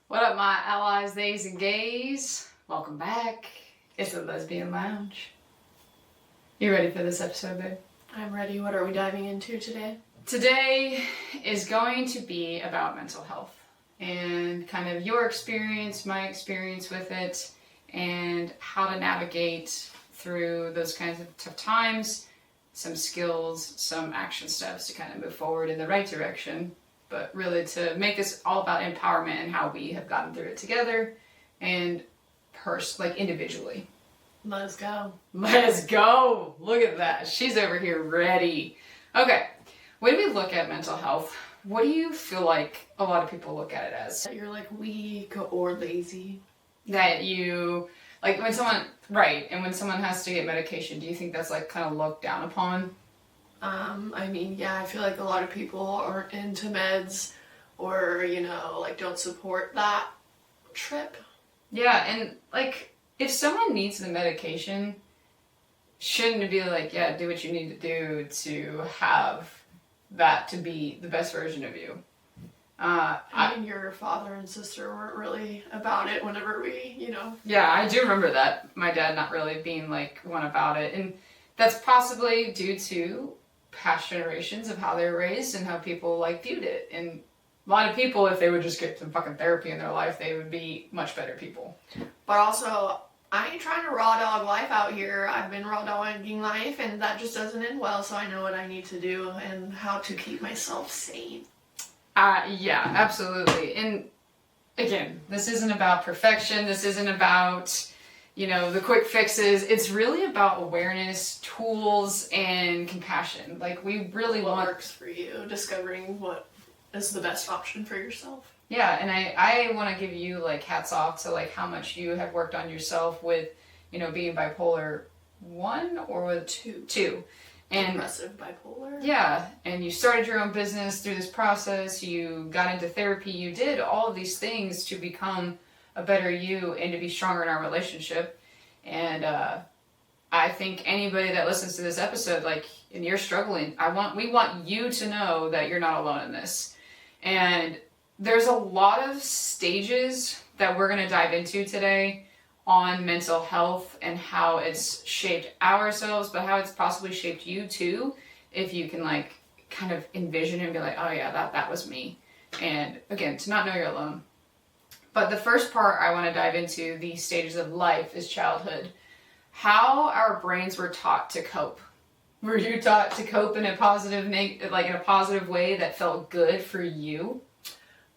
What up, my allies, theys, and gays? Welcome back. It's the Lesbian Lounge. You ready for this episode, babe? I'm ready. What are we diving into today? Today is going to be about mental health and kind of your experience, my experience with it, and how to navigate through those kinds of tough times, some skills, some action steps to kind of move forward in the right direction. But really to make this all about empowerment and how we have gotten through it together and individually. Let's go. Let's go. Look at that. She's over here ready. Okay. When we look at mental health, what do you feel like a lot of people look at it as? That you're like weak or lazy. That you, like when someone, right, and when someone has to get medication, do you think that's like kind of looked down upon? I feel like a lot of people aren't into meds or, like don't support that trip. Yeah, and like if someone needs the medication, shouldn't it be like, yeah, do what you need to do to have that to be the best version of you? Your father and sister weren't really about it whenever we, Yeah, I do remember that. My dad not really being like one about it. And that's possibly due to past generations of how they were raised and how people like viewed it. And a lot of people, if they would just get some fucking therapy in their life, they would be much better people. But also, I ain't trying to raw dog life out here. I've been raw dogging life and that just doesn't end well, so I know what I need to do and how to keep myself sane. Yeah, absolutely. And again, this isn't about perfection. This isn't about, the quick fixes. It's really about awareness, tools, and compassion. Like, we really what works for you, discovering what is the best option for yourself. Yeah, and I want to give you, like, hats off to, like, how much you have worked on yourself with, being bipolar 1 or with 2. And aggressive bipolar. Yeah, and you started your own business through this process. You got into therapy. You did all of these things to become a better you and to be stronger in our relationship. And I think anybody that listens to this episode, like, and you're struggling, we want you to know that you're not alone in this. And there's a lot of stages that we're going to dive into today on mental health and how it's shaped ourselves, but how it's possibly shaped you too, if you can like kind of envision and be like, oh yeah, that was me. And again, to not know you're alone. But the first part I want to dive into, the stages of life, is childhood. How our brains were taught to cope. Were you taught to cope in a positive, in a positive way that felt good for you?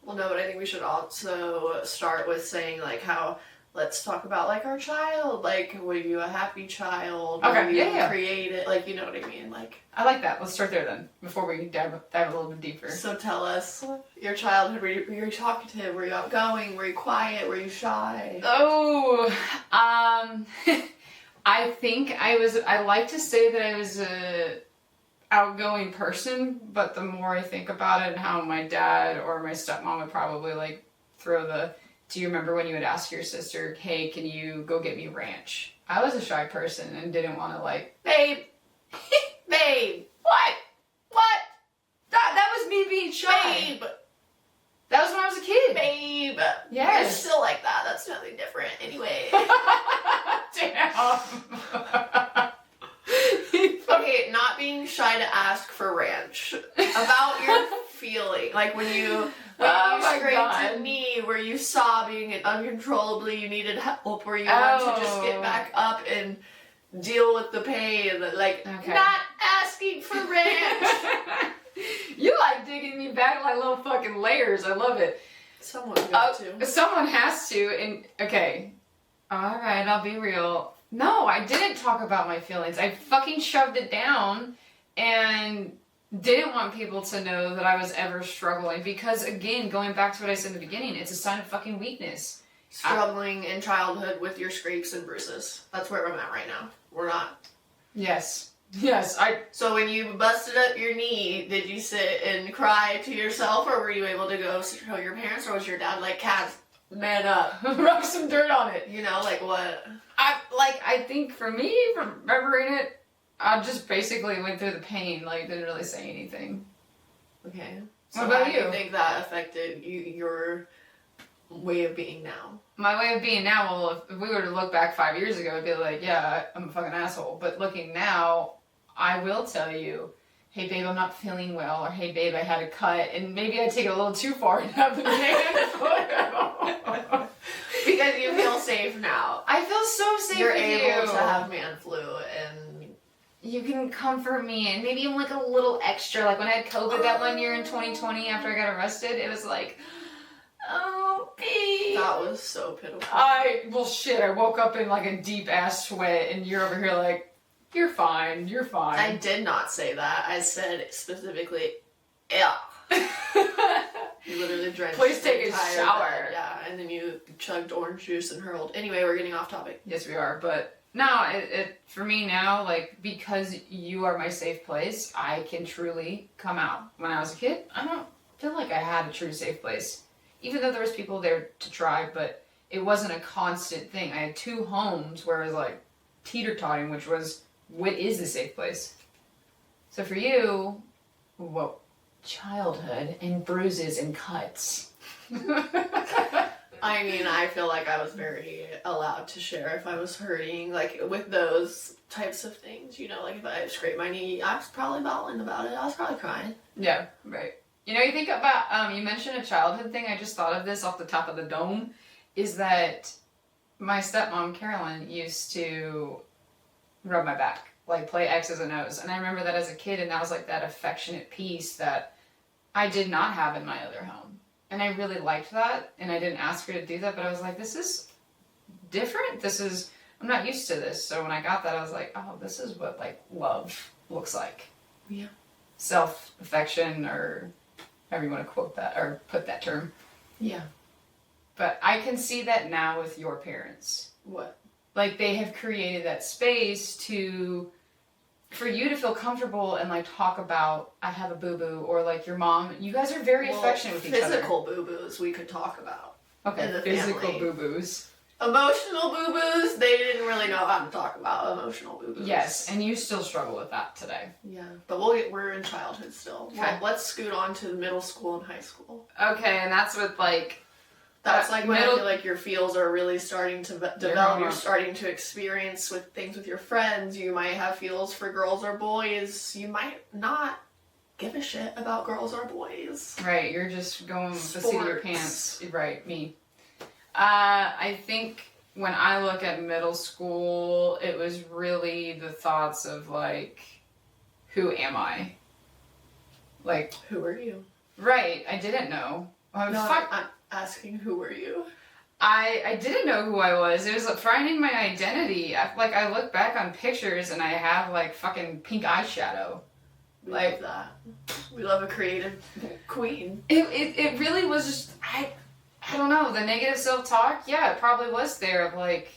Well, no, but I think we should also start with saying like how, let's talk about like our child. Like, were you a happy child? Okay, were you yeah. created? Like, you know what I mean? Like, I like that. Let's start there then, before we dive a little bit deeper. So tell us your childhood. Were you talkative? Were you outgoing? Were you quiet? Were you shy? Oh, I think I like to say that I was a outgoing person, but the more I think about it and how my dad or my stepmom would probably like do you remember when you would ask your sister, hey, can you go get me ranch? I was a shy person and didn't want to like, babe, babe, what? That was me being shy. Babe. That was when I was a kid. Babe. Yes. You're still like that. That's nothing different anyway. Damn. Okay, not being shy to ask for ranch. About your feeling. Like when you scraped a knee, were you sobbing and uncontrollably you needed help, or you wanted to just get back up and deal with the pain, like not asking for ranch. You like digging me back like little fucking layers. I love it. Someone's got to. Someone has to. And okay, all right, I'll be real. No, I didn't talk about my feelings. I fucking shoved it down and didn't want people to know that I was ever struggling, because again, going back to what I said in the beginning, it's a sign of fucking weakness. Struggling in childhood with your scrapes and bruises. That's where I'm at right now. We're not. Yes. So when you busted up your knee, did you sit and cry to yourself, or were you able to go show your parents, or was your dad like, Kat, man up, rub some dirt on it? Like what? I think for me, remembering it, I just basically went through the pain, like didn't really say anything. Okay. So what about you? Do you think that affected your way of being now? My way of being now, well, if we were to look back 5 years ago, I'd be like, yeah, I'm a fucking asshole. But looking now, I will tell you, hey babe, I'm not feeling well, or hey babe, I had a cut, and maybe I take it a little too far and have the negative photo. Because you feel safe now. I feel so safe You're with able you. to have man flu, and you can comfort me, and maybe I'm like a little extra. Like when I had COVID that one year in 2020 after I got arrested, it was like, oh, babe. that was so pitiful. Well, shit, I woke up in like a deep ass sweat, and you're over here like, you're fine, you're fine. I did not say that. I said specifically, yeah. You literally drenched. Please take a entire shower. bed, yeah, and then you chugged orange juice and hurled. Anyway, we're getting off topic. Yes, we are, but no, it for me now, like, because you are my safe place, I can truly come out. When I was a kid, I don't feel like I had a true safe place. Even though there was people there to try, but it wasn't a constant thing. I had 2 homes where I was like teeter-totting, which was, what is the safe place? So for you, what? Childhood and bruises and cuts. I mean, I feel like I was very allowed to share if I was hurting, like with those types of things, you know, like if I scraped my knee, I was probably bawling about it. I was probably crying. Yeah, right. You know, you think about, you mentioned a childhood thing, I just thought of this off the top of the dome, is that my stepmom, Carolyn, used to rub my back, like play X's and O's. And I remember that as a kid, and that was like that affectionate piece that I did not have in my other home. And I really liked that, and I didn't ask her to do that, but I was like, this is different. I'm not used to this. So when I got that, I was like, oh, this is what like love looks like. Yeah. Self-affection, or however you want to quote that, or put that term. Yeah. But I can see that now with your parents. What? Like, they have created that space for you to feel comfortable and like talk about, I have a boo-boo, or like your mom. You guys are very affectionate with each other. Physical boo-boos we could talk about. Okay, in the physical family. boo-boos. Emotional boo-boos, they didn't really know how to talk about emotional boo-boos. Yes, and you still struggle with that today. Yeah, but we're in childhood still. Okay. Well, let's scoot on to middle school and high school. Okay, and that's with like... That's like when I feel like your feels are really starting to develop. You're starting to experience with things with your friends. You might have feels for girls or boys. You might not give a shit about girls or boys. Right, you're just going with the seat of your pants. Right, me. I think when I look at middle school, it was really the thoughts of like, who am I? Like, who are you? Right, I didn't know. I'm asking, who were you? I didn't know who I was. It was like finding my identity. I look back on pictures and I have like fucking pink eyeshadow. We love that. We love a creative queen. It really was just, I don't know, the negative self-talk, yeah, it probably was there of like,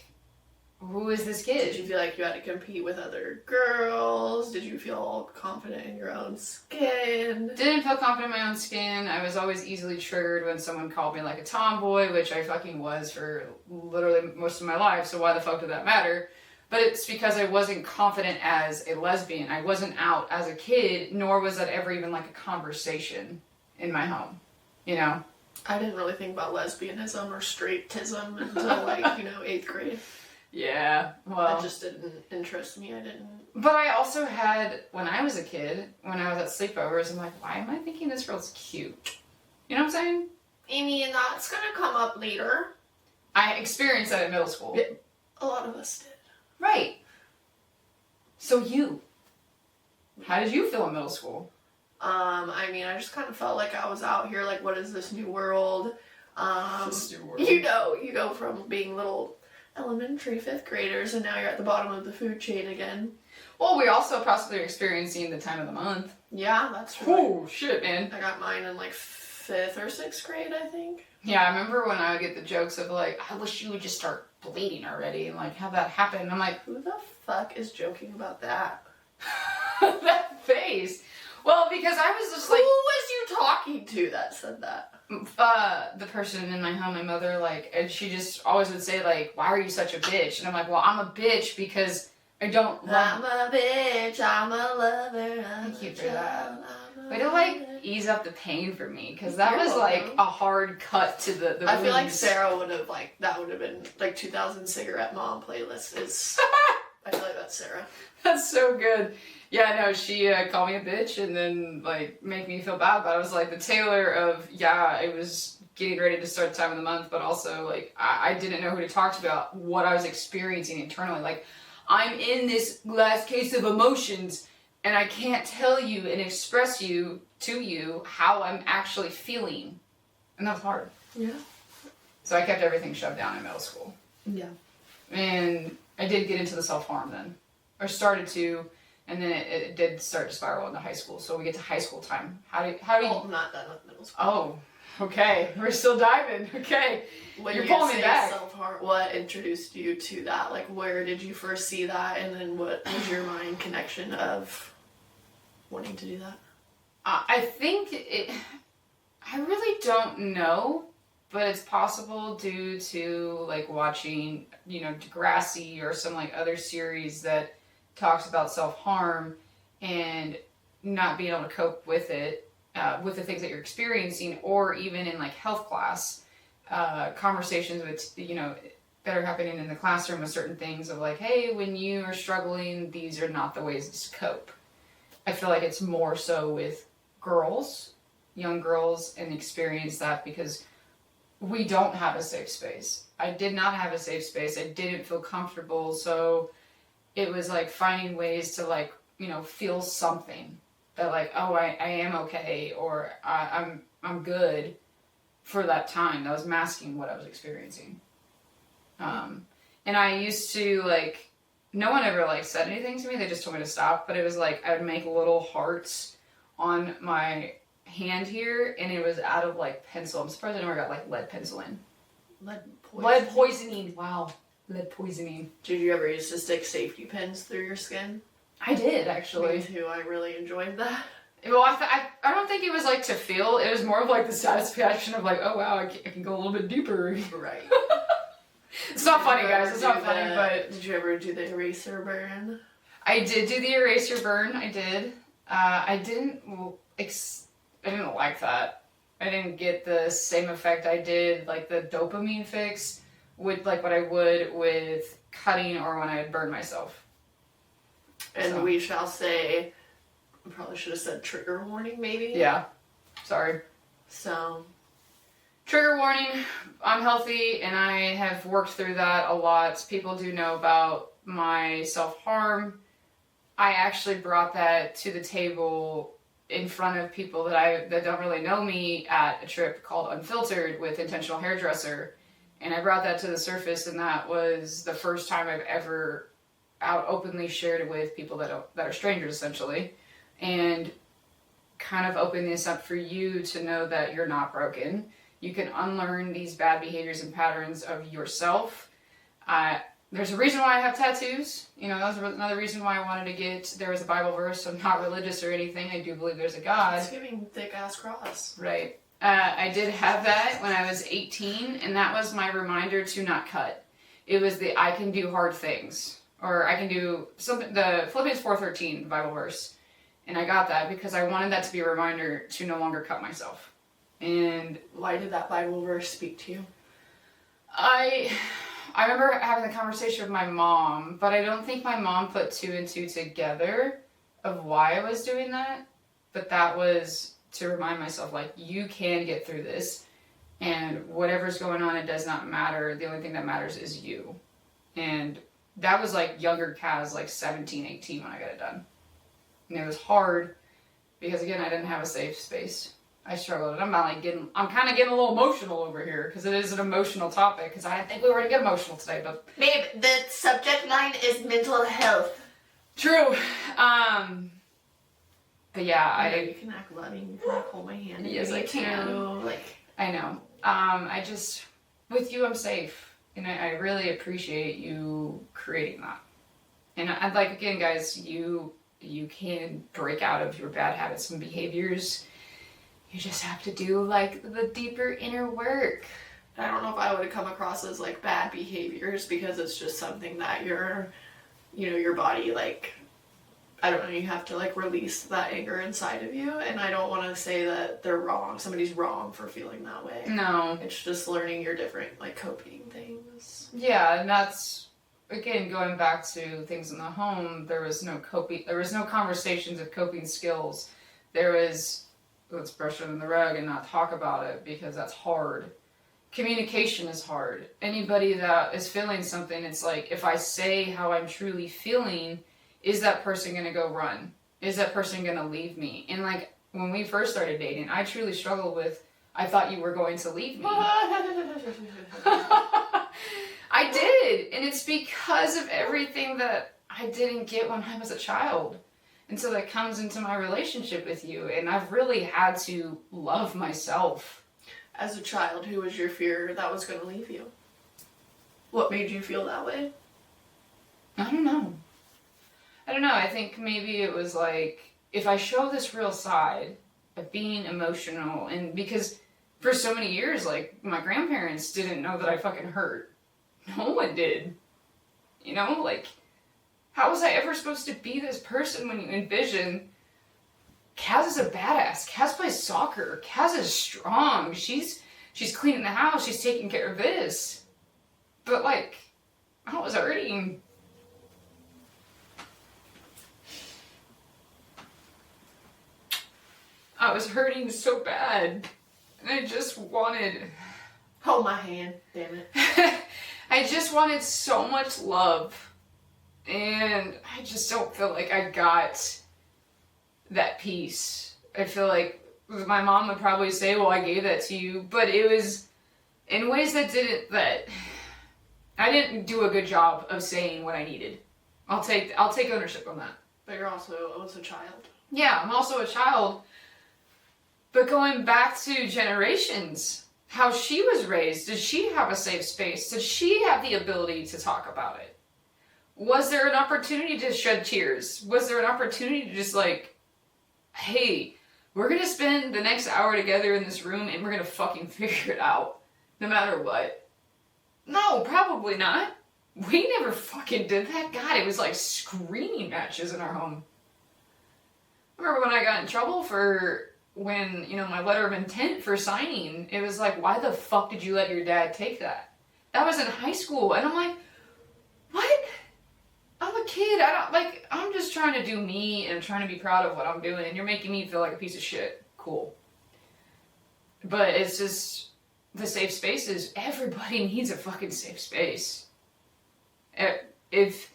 who is this kid? Did you feel like you had to compete with other girls? Did you feel confident in your own skin? Didn't feel confident in my own skin. I was always easily triggered when someone called me like a tomboy, which I fucking was for literally most of my life, so why the fuck did that matter? But it's because I wasn't confident as a lesbian. I wasn't out as a kid, nor was that ever even like a conversation in my home, you know? I didn't really think about lesbianism or straightism until like, 8th grade. Yeah, well... That just didn't interest me, I didn't... But I also had, when I was a kid, when I was at sleepovers, I'm like, why am I thinking this girl's cute? You know what I'm saying? Amy, and that's gonna come up later. I experienced that in middle school. Yeah, a lot of us did. Right. So how did you feel in middle school? I just kind of felt like I was out here, like, what is this new world? This new world. You go from being little elementary 5th graders, and now you're at the bottom of the food chain again. Well, we're also possibly experiencing the time of the month. Yeah, that's true. Oh, shit, man. I got mine in, like, 5th or 6th grade, I think. Yeah, I remember when I would get the jokes of, like, I wish you would just start bleeding already, and, like, have that happen. And I'm like, who the fuck is joking about that? that face. Well, because I was just who like... Who was you talking to that said that? The person in my home, my mother, like, and she just always would say, like, why are you such a bitch? And I'm like, well, I'm a bitch because I don't love... I'm a bitch, I'm a lover, Thank you for that. Way to like ease up the pain for me, because that was like a hard cut to the I feel like wounds. Sarah would have like, that would have been like 2000 Cigarette Mom playlist is, I feel like that's Sarah. That's so good. Yeah, no, she called me a bitch and then like make me feel bad, but I was like the Taylor of, yeah, it was getting ready to start the time of the month, but also like I didn't know who to talk to about what I was experiencing internally. Like, I'm in this glass case of emotions and I can't tell you and express to you how I'm actually feeling. And that's hard. Yeah. So I kept everything shoved down in middle school. Yeah. And I did get into the self-harm then. Or started to, and then it did start to spiral into high school. So we get to high school time. How do you... I'm not done with middle school. Oh, okay. We're still diving. Okay. When You're pulling me back. Self-harm, what introduced you to that? Like, where did you first see that? And then what was your mind connection of wanting to do that? I think I really don't know, but it's possible due to like watching, Degrassi or some like other series that talks about self-harm and not being able to cope with it, with the things that you're experiencing, or even in like health class, conversations with, that are happening in the classroom with certain things of like, hey, when you are struggling, these are not the ways to cope. I feel like it's more so with girls, young girls, and experience that because we don't have a safe space. I did not have a safe space. I didn't feel comfortable. So it was like finding ways to like, feel something that like, oh, I am okay, or I'm good for that time. That was masking what I was experiencing. And I used to like, no one ever like said anything to me. They just told me to stop. But it was like, I would make little hearts on my hand here, and it was out of like pencil. I'm surprised I never got like lead pencil in. Lead poisoning. Wow. Lead poisoning. Did you ever used to stick safety pins through your skin? I did, actually. Me too. I really enjoyed that. Well, I don't think it was like to feel. It was more of like the satisfaction of like, oh wow, I can go a little bit deeper. Right. It's not funny, guys. It's not funny, but... Did you ever do the eraser burn? I did do the eraser burn. I did. I didn't like that. I didn't get the same effect I did, like the dopamine fix, with like what I would with cutting or when I had burned myself. And we shall say, I probably should have said trigger warning, maybe? Yeah. Sorry. So... Trigger warning, I'm healthy and I have worked through that a lot. People do know about my self-harm. I actually brought that to the table in front of people that don't really know me at a trip called Unfiltered with Intentional Hairdresser. And I brought that to the surface, and that was the first time I've ever out openly shared it with people that are strangers, essentially. And kind of open this up for you to know that you're not broken. You can unlearn these bad behaviors and patterns of yourself. There's a reason why I have tattoos. That was another reason why I wanted to there was a Bible verse. I'm not religious or anything. I do believe there's a God. It's giving thick-ass cross. Right. I did have that when I was 18, and that was my reminder to not cut. It was I can do hard things. Or I can do something, the Philippians 4:13 Bible verse. And I got that because I wanted that to be a reminder to no longer cut myself. And why did that Bible verse speak to you? I remember having the conversation with my mom, but I don't think my mom put two and two together of why I was doing that. But that was to remind myself, like, you can get through this, and whatever's going on, it does not matter. The only thing that matters is you. And that was like younger Kaz, like 17, 18 when I got it done. And it was hard because, again, I didn't have a safe space. I struggled, and I'm kind of getting a little emotional over here because it is an emotional topic. Because I didn't think we were going to get emotional today, but babe, the subject line is mental health. True. But yeah, you can act loving. You can hold my hand. Yes, I can. I know. With you, I'm safe, and I really appreciate you creating that. And I'd like, again, guys, you can break out of your bad habits and behaviors. You just have to do like the deeper inner work. I don't know if I would have come across as like bad behaviors because it's just something that your body like I don't know, you have to like release that anger inside of you. And I don't want to say that they're wrong. Somebody's wrong for feeling that way. No. It's just learning your different like coping things. Yeah, and that's, again, going back to things in the home, there was no conversations of coping skills. There was, let's brush it under the rug and not talk about it because that's hard. Communication is hard. Anybody that is feeling something, it's like, if I say how I'm truly feeling, is that person going to go run? Is that person going to leave me? And like, when we first started dating, I truly struggled with, I thought you were going to leave me. I did. And it's because of everything that I didn't get when I was a child. And so that comes into my relationship with you. And I've really had to love myself. As a child, who was your fear that was going to leave you? What made you feel that way? I don't know. I think maybe it was like, if I show this real side of being emotional, and because for so many years, like, my grandparents didn't know that I fucking hurt. No one did. You know, like, how was I ever supposed to be this person when you envision Kaz is a badass. Kaz plays soccer. Kaz is strong. She's cleaning the house. She's taking care of this. But like, I was hurting. I was hurting so bad. And I just wanted... Hold my hand, damn it. I just wanted so much love. And I just don't feel like I got that peace. I feel like my mom would probably say, well, I gave that to you. But it was in ways that I didn't do a good job of saying what I needed. I'll take ownership on that. But you're also a child. Yeah, I'm also a child. But going back to generations, how she was raised, did she have a safe space? Did she have the ability to talk about it? Was there an opportunity to shed tears? Was there an opportunity to just like, hey, we're gonna spend the next hour together in this room and we're gonna fucking figure it out, no matter what? No, probably not. We never fucking did that. God, it was like screaming matches in our home. I remember when I got in trouble for when, my letter of intent for signing, it was like, why the fuck did you let your dad take that? That was in high school. And I'm like, what? I'm a kid. I'm just trying to do me and I'm trying to be proud of what I'm doing. And you're making me feel like a piece of shit. Cool. But it's just, the safe spaces, everybody needs a fucking safe space. If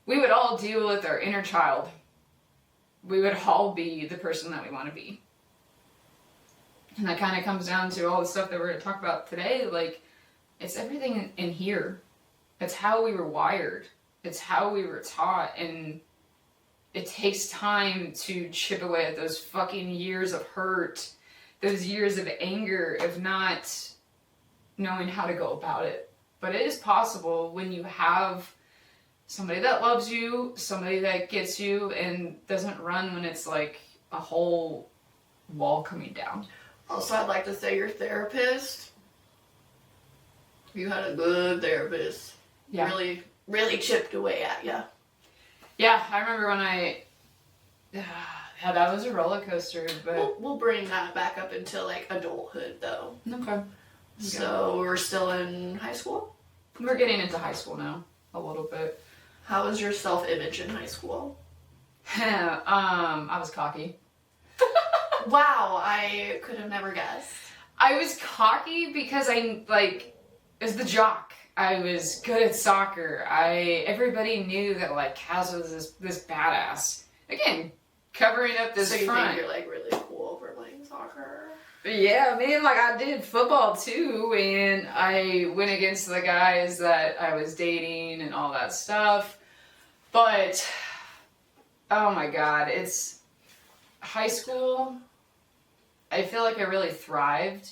we would all deal with our inner child, we would all be the person that we want to be. And that kind of comes down to all the stuff that we're going to talk about today. Like, it's everything in here. It's how we were wired. It's how we were taught. And it takes time to chip away at those fucking years of hurt, those years of anger, of not knowing how to go about it. But it is possible when you have somebody that loves you, somebody that gets you and doesn't run when it's like a whole wall coming down. Also, I'd like to say your therapist, you had a good therapist. Yeah. Really, really chipped away at you. Yeah, I remember when that was a roller coaster, but... We'll bring that back up into, like, adulthood, though. Okay. So, we're still in high school? We're getting into high school now, a little bit. How was your self-image in high school? I was cocky. Wow, I could have never guessed. I was cocky because as the jock. I was good at soccer. Everybody knew that, like, Kaz was this badass. Again, covering up this so you front. think you're, like, really cool for playing soccer? Yeah, man, like, I did football, too, and I went against the guys that I was dating and all that stuff. But, oh my God, it's high school. I feel like I really thrived.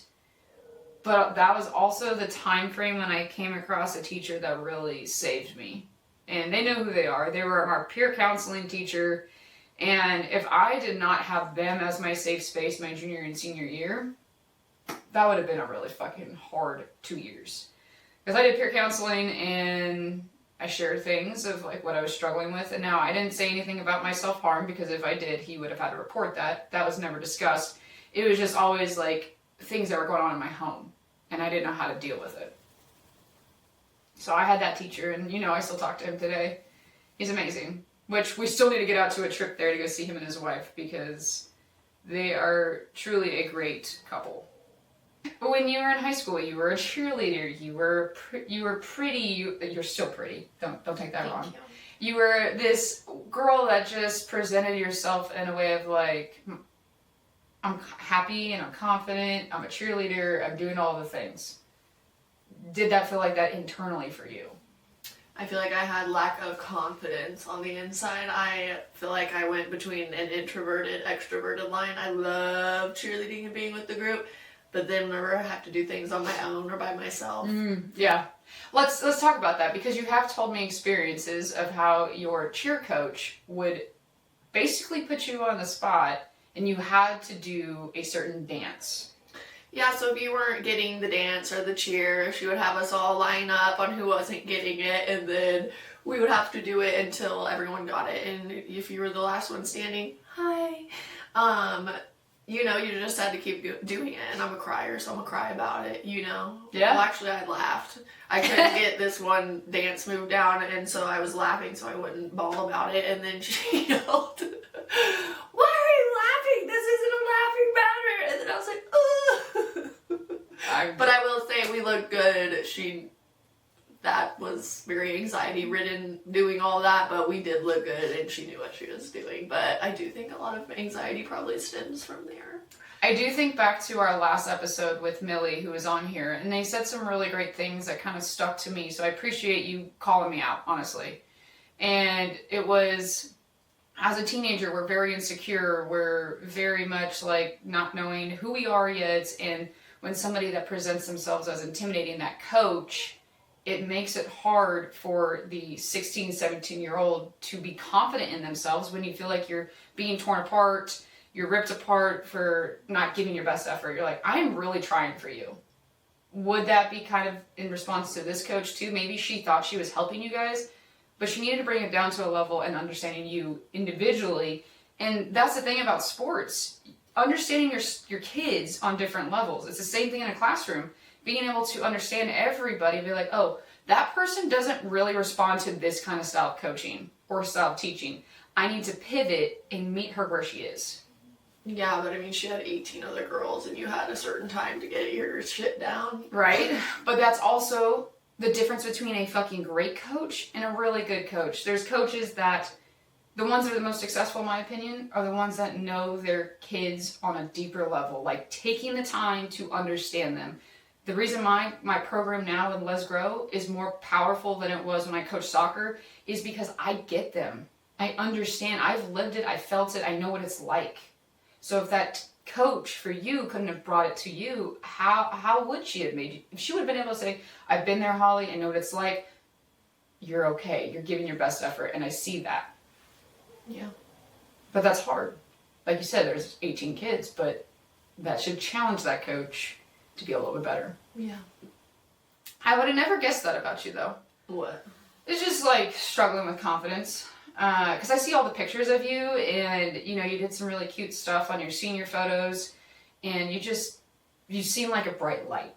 But that was also the time frame when I came across a teacher that really saved me. And they know who they are. They were our peer counseling teacher. And if I did not have them as my safe space my junior and senior year, that would have been a really fucking hard 2 years. Because I did peer counseling and I shared things of like what I was struggling with. And now I didn't say anything about my self-harm, because if I did, he would have had to report that. That was never discussed. It was just always like things that were going on in my home, and I didn't know how to deal with it. So I had that teacher, and I still talk to him today. He's amazing, which we still need to get out to a trip there to go see him and his wife, because they are truly a great couple. But when you were in high school, you were a cheerleader. You were pretty. You're still pretty. Don't take that wrong. You were this girl that just presented yourself in a way of like, I'm happy and I'm confident. I'm a cheerleader. I'm doing all the things. Did that feel like that internally for you? I feel like I had lack of confidence on the inside. I feel like I went between an introverted, extroverted line. I love cheerleading and being with the group, but then whenever I have to do things on my own or by myself. Yeah. Let's talk about that, because you have told me experiences of how your cheer coach would basically put you on the spot and you had to do a certain dance. Yeah, so if you weren't getting the dance or the cheer, she would have us all line up on who wasn't getting it, and then we would have to do it until everyone got it. And if you were the last one standing, hi, you just had to keep doing it. And I'm a crier, so I'm gonna cry about it, Yeah. Well, actually, I laughed. I couldn't get this one dance move down, and so I was laughing so I wouldn't bawl about it. And then she yelled, "Why are you laughing? This isn't a laughing matter." And then I was like, "Ugh." But I will say we looked good. That was very anxiety ridden doing all that, but we did look good and she knew what she was doing. But I do think a lot of anxiety probably stems from there. I do think back to our last episode with Millie, who was on here, and they said some really great things that kind of stuck to me. So I appreciate you calling me out, honestly. And it was, as a teenager, we're very insecure. We're very much like not knowing who we are yet. And when somebody that presents themselves as intimidating, that coach, it makes it hard for the 16, 17-year-old to be confident in themselves when you feel like you're being torn apart, you're ripped apart for not giving your best effort. You're like, I'm really trying for you. Would that be kind of in response to this coach too? Maybe she thought she was helping you guys, but she needed to bring it down to a level and understanding you individually. And that's the thing about sports. Understanding your kids on different levels. It's the same thing in a classroom. Being able to understand everybody and be like, oh, that person doesn't really respond to this kind of style of coaching or style of teaching. I need to pivot and meet her where she is. Yeah, but I mean, she had 18 other girls and you had a certain time to get your shit down. Right? But that's also the difference between a fucking great coach and a really good coach. There's coaches that, the ones that are the most successful in my opinion, are the ones that know their kids on a deeper level, like taking the time to understand them. The reason my program now with Let's Grow is more powerful than it was when I coached soccer is because I get them. I understand. I've lived it. I felt it. I know what it's like. So if that coach for you couldn't have brought it to you, how would she have made you? If she would have been able to say, I've been there, Holly. I know what it's like. You're okay. You're giving your best effort. And I see that. Yeah. But that's hard. Like you said, there's 18 kids, but that should challenge that coach to be a little bit better. Yeah. I would have never guessed that about you, though. What? It's just like struggling with confidence. Because I see all the pictures of you, and you did some really cute stuff on your senior photos, and you seem like a bright light.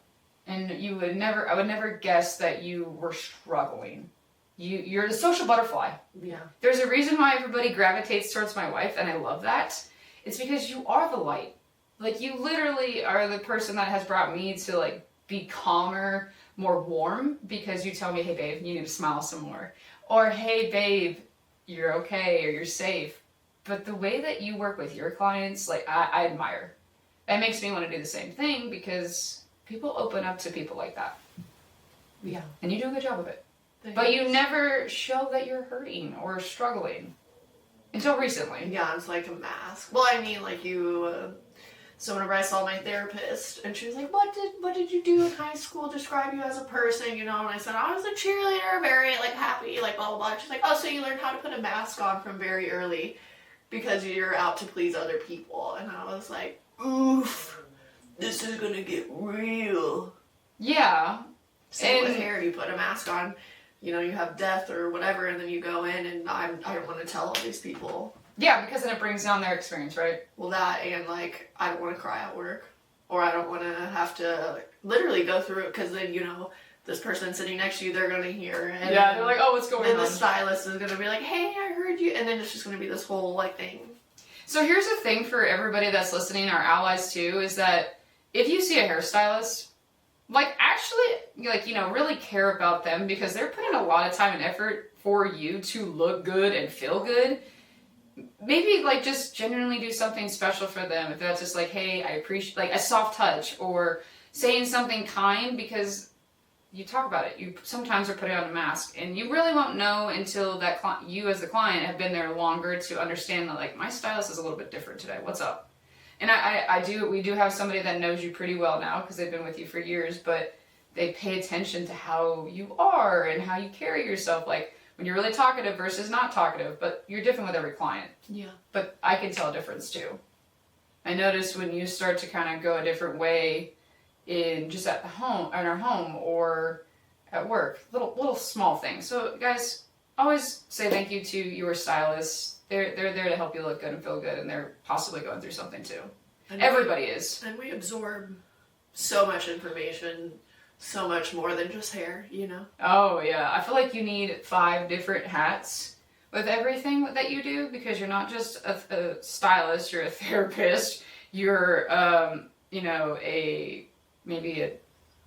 And I would never guess that you were struggling. You're the social butterfly. Yeah. There's a reason why everybody gravitates towards my wife, and I love that. It's because you are the light. Like, you literally are the person that has brought me to, like, be calmer, more warm, because you tell me, hey, babe, you need to smile some more. Or, hey, babe, you're okay, or you're safe. But the way that you work with your clients, like, I admire. That makes me want to do the same thing, because people open up to people like that. Yeah. And you do a good job of it. Thanks. But you never show that you're hurting or struggling. Until recently. Yeah, it's like a mask. Well, I mean, like so whenever I saw my therapist, and she was like, what did you do in high school describe you as a person, And I said, I was a cheerleader, very, like, happy, like, blah, blah, blah. She's like, oh, so you learned how to put a mask on from very early because you're out to please other people. And I was like, oof, this is gonna get real. Yeah. Same with hair, you put a mask on you have death or whatever, and then you go in and I don't want to tell all these people. Yeah, because then it brings down their experience, right? Well, that and like I don't want to cry at work, or I don't want to have to literally go through it because then this person sitting next to you, they're gonna hear, and yeah, they're like, oh, what's going on? Then the stylist is gonna be like, hey, I heard you, and then it's just gonna be this whole like thing. So here's the thing for everybody that's listening, our allies too, is that if you see a hairstylist, like actually, like, really care about them because they're putting a lot of time and effort for you to look good and feel good. Maybe like just genuinely do something special for them. If that's just like, hey, I appreciate, like a soft touch or saying something kind, because you talk about it. You sometimes are putting on a mask and you really won't know until that you as the client have been there longer to understand that like my stylist is a little bit different today. What's up? And we do have somebody that knows you pretty well now because they've been with you for years, but they pay attention to how you are and how you carry yourself. Like when you're really talkative versus not talkative, but you're different with every client. Yeah. But I can tell a difference too. I notice when you start to kind of go a different way in just at home, in our home or at work, little small things. So guys, always say thank you to your stylists. They're there to help you look good and feel good, and they're possibly going through something too. And everybody is. And we absorb so much information, so much more than just hair, Oh yeah, I feel like you need 5 different hats with everything that you do because you're not just a stylist, you're a therapist, you're maybe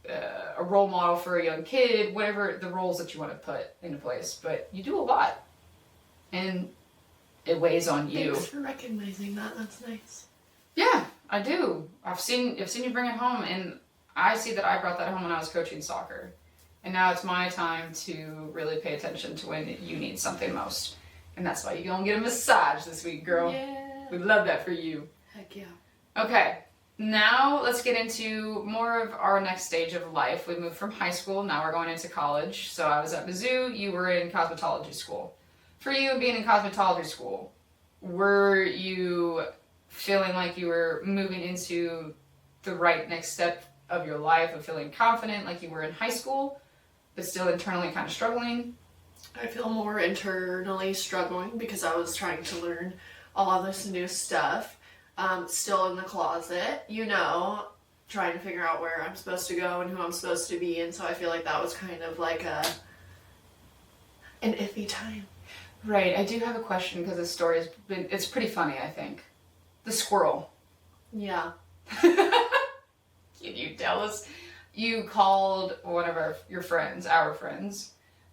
a role model for a young kid, whatever the roles that you want to put into place. But you do a lot, and it weighs on you. Thanks for recognizing that. That's nice. Yeah, I do. I've seen you bring it home, and I see that I brought that home when I was coaching soccer. And now it's my time to really pay attention to when you need something most. And that's why you're going to get a massage this week, girl. Yeah. We love that for you. Heck yeah. Okay, now let's get into more of our next stage of life. We moved from high school, now we're going into college. So I was at Mizzou, you were in cosmetology school. For you being in cosmetology school, were you feeling like you were moving into the right next step of your life, of feeling confident like you were in high school, but still internally kind of struggling? I feel more internally struggling because I was trying to learn all of this new stuff. Still in the closet, trying to figure out where I'm supposed to go and who I'm supposed to be. And so I feel like that was kind of like an iffy time. Right, I do have a question because this story it's pretty funny, I think. The squirrel. Yeah. Can you tell us? You called one of our friends,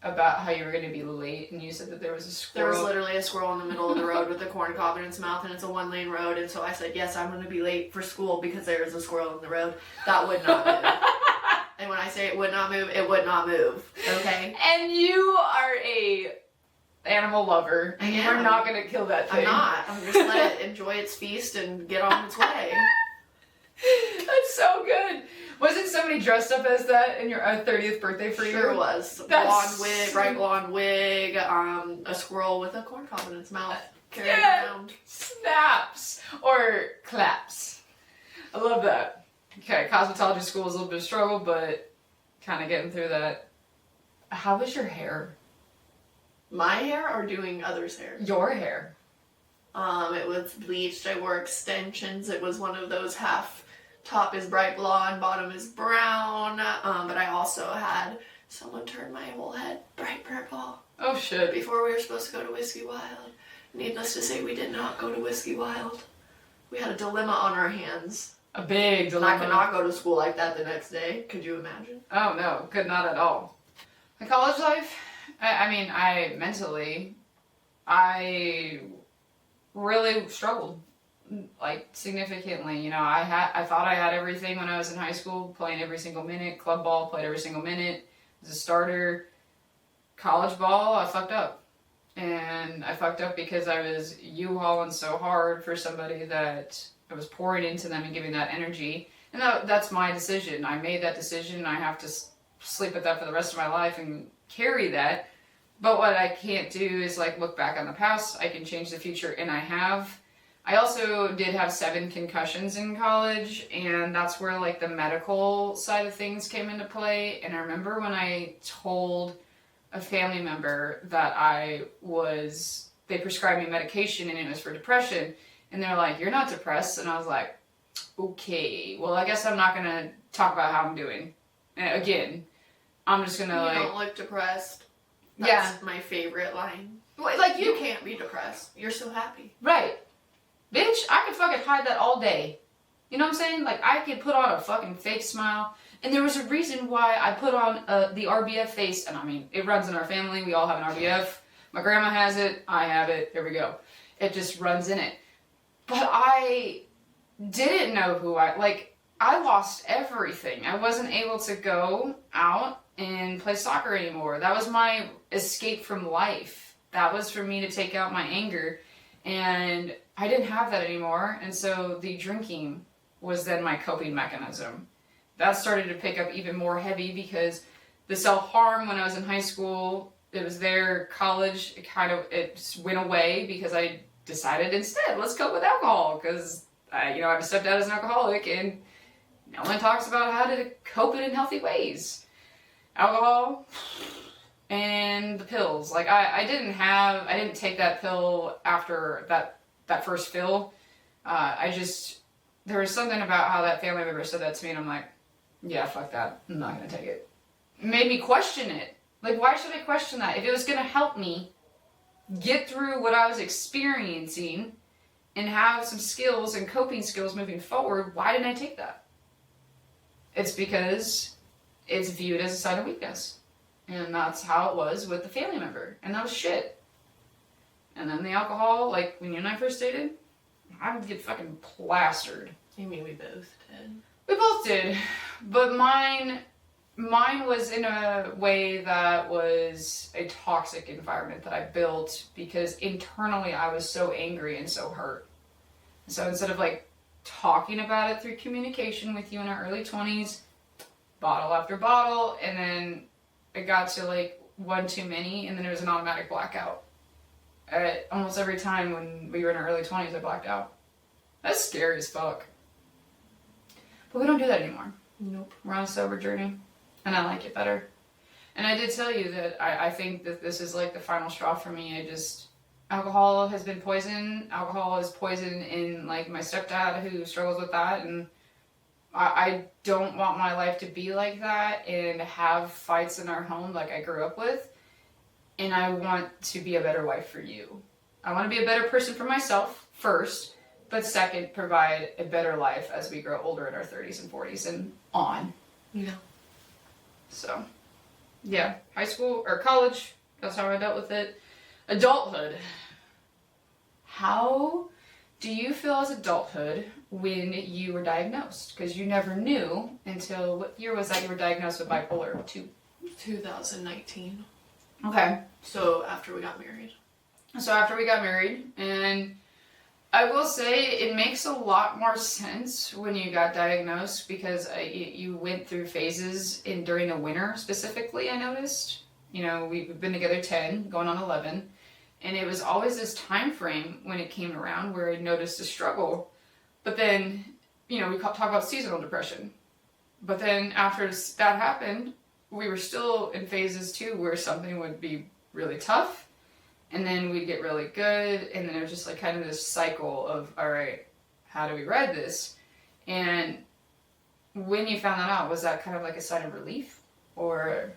about how you were going to be late, and you said that there was a squirrel. There was literally a squirrel in the middle of the road with a corn cob in its mouth, and it's a 1-lane road, and so I said, yes, I'm going to be late for school because there is a squirrel in the road. That would not move. And when I say it would not move, it would not move. Okay? And you are a animal lover, and you are not going to kill that thing. I'm not. I'm just let it enjoy its feast and get on its way. That's so good. Wasn't somebody dressed up as that in your 30th birthday for you? Sure was. Blonde wig, bright blonde wig, a squirrel with a corn cob in its mouth carrying around. Snaps or claps. I love that. Okay, cosmetology school was a little bit of a struggle, but kind of getting through that. How was your hair? My hair or doing others' hair? Your hair. It was bleached. I wore extensions. It was one of those top is bright blonde, bottom is brown. But I also had someone turn my whole head bright purple. Oh shit. Before we were supposed to go to Whiskey Wild. Needless to say, we did not go to Whiskey Wild. We had a dilemma on our hands. A big dilemma. And I could not go to school like that the next day. Could you imagine? Oh no, could not at all. My college life, I really struggled, like significantly. I thought I had everything when I was in high school, playing every single minute, club ball, played every single minute, was a starter. College ball, I fucked up. And I fucked up because I was U-hauling so hard for somebody that I was pouring into them and giving that energy. And that's my decision. I made that decision. I have to sleep with that for the rest of my life and carry that. But what I can't do is look back on the past. I can change the future, and I have. I also did have 7 concussions in college, and that's where the medical side of things came into play. And I remember when I told a family member that they prescribed me medication and it was for depression. And they're like, "You're not depressed." And I was like, "Okay, well, I guess I'm not going to talk about how I'm doing." And again, I'm just going to You don't look depressed. That's my favorite line. Like you can't be depressed. You're so happy. Right. Bitch, I could fucking hide that all day. You know what I'm saying? Like, I could put on a fucking fake smile. And there was a reason why I put on the RBF face. And I mean, it runs in our family. We all have an RBF. My grandma has it. I have it. There we go. It just runs in it. But I didn't know I lost everything. I wasn't able to go out and play soccer anymore. That was my escape from life. That was for me to take out my anger. And I didn't have that anymore. And so the drinking was then my coping mechanism. That started to pick up even more heavy because the self-harm when I was in high school, it was there. College, it just went away because I decided instead, let's cope with alcohol, because I've stepped out as an alcoholic and no one talks about how to cope it in healthy ways. Alcohol and the pills. Like I didn't take that pill after that first fill. There was something about how that family member said that to me and I'm like, yeah, fuck that. I'm not gonna take it. It made me question it. Like, why should I question that? If it was gonna help me get through what I was experiencing and have some skills and coping skills moving forward, why didn't I take that? It's because it's viewed as a sign of weakness. And that's how it was with the family member. And that was shit. And then the alcohol, like when you and I first dated, I would get fucking plastered. You mean we both did? We both did. But mine was in a way that was a toxic environment that I built because internally I was so angry and so hurt. So instead of like talking about it through communication with you in our early 20s, bottle after bottle, and then it got to like one too many, and then it was an automatic blackout. Almost every time when we were in our early 20s, I blacked out. That's scary as fuck. But we don't do that anymore. Nope. We're on a sober journey, and I like it better. And I did tell you that I think that this is like the final straw for me. Alcohol has been poison. Alcohol is poison in like my stepdad who struggles with that, and I don't want my life to be like that and have fights in our home like I grew up with. And I want to be a better wife for you. I want to be a better person for myself first, but second, provide a better life as we grow older in our 30s and 40s and on. Yeah. So, yeah, high school or college, that's how I dealt with it. Adulthood. How do you feel as adulthood when you were diagnosed? Because you never knew until, what year was that you were diagnosed with bipolar 2? 2019. Okay. So after we got married. And I will say it makes a lot more sense when you got diagnosed because you went through phases during the winter specifically, I noticed. We've been together 10, going on 11. And it was always this time frame when it came around where I noticed a struggle. But then, we talk about seasonal depression. But then after that happened, we were still in phases too where something would be really tough. And then we'd get really good. And then it was just like kind of this cycle of, all right, how do we ride this? And when you found that out, was that kind of like a sign of relief? Or...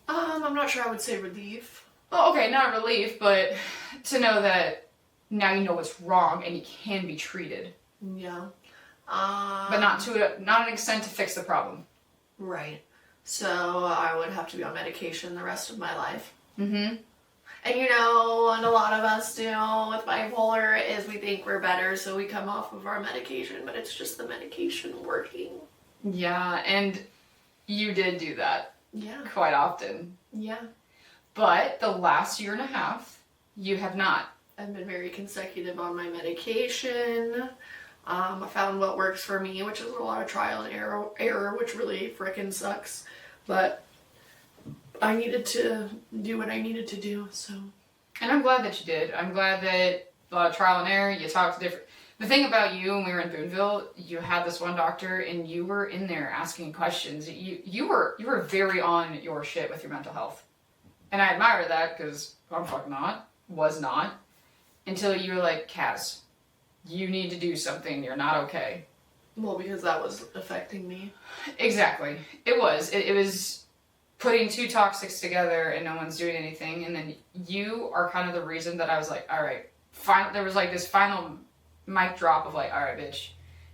I'm not sure I would say relief. Oh, okay, not relief, but to know that now you know what's wrong and you can be treated. Yeah. But not an extent to fix the problem. Right. So I would have to be on medication the rest of my life. Mm-hmm. And and a lot of us do with bipolar is we think we're better, so we come off of our medication, but it's just the medication working. Yeah, and you did do that. Yeah. Quite often. Yeah. But the last year and a half, you have not. I've been very consecutive on my medication. I found what works for me, which is a lot of trial and error, which really frickin' sucks. But I needed to do what I needed to do, so. And I'm glad that you did. I'm glad that a lot of trial and error, you talked to different... The thing about you, when we were in Boonville, you had this one doctor, and you were in there asking questions. You were very on your shit with your mental health. And I admire that because I'm fucking not, was not, until you were like, Kaz, you need to do something, you're not okay. Well, because that was affecting me. Exactly. It was. It was putting two toxics together and no one's doing anything. And then you are kind of the reason that I was like, all right, there was like this final mic drop of like, all right, bitch,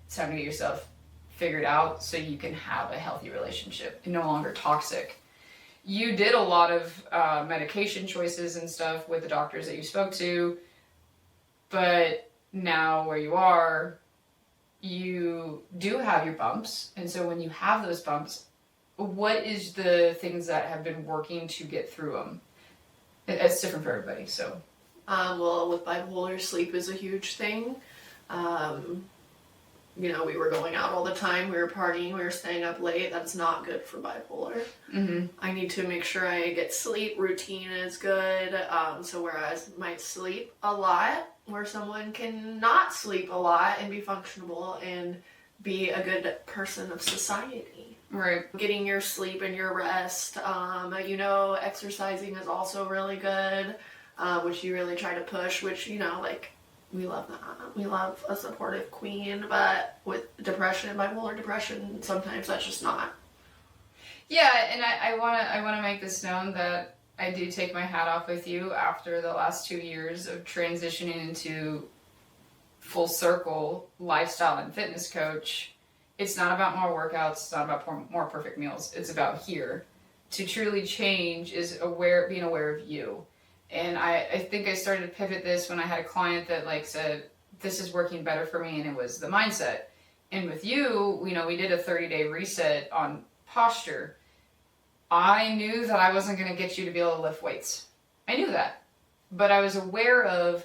it's time to get yourself figured out so you can have a healthy relationship and no longer toxic. You did a lot of medication choices and stuff with the doctors that you spoke to, but now where you are, you do have your bumps. And so when you have those bumps, what is the things that have been working to get through them? It's different for everybody, so. Well, with bipolar, sleep is a huge thing. You know, we were going out all the time, we were partying, we were staying up late. That's not good for bipolar. Mm-hmm. I need to make sure I get sleep. Routine is good. So whereas I might sleep a lot, where someone can not sleep a lot and be functional and be a good person of society. Right. Getting your sleep and your rest. You know, exercising is also really good, which you really try to push, which, you know, like, we love that. We love a supportive queen, but with depression, bipolar depression, sometimes that's just not. Yeah, and I wanna make this known that I do take my hat off with you after the last 2 years of transitioning into full circle lifestyle and fitness coach. It's not about more workouts, it's not about more perfect meals. It's about here. To truly change is being aware of you. And I think I started to pivot this when I had a client that like said, this is working better for me, and it was the mindset. And with you, you know, we did a 30-day reset on posture. I knew that I wasn't going to get you to be able to lift weights. I knew that. But I was aware of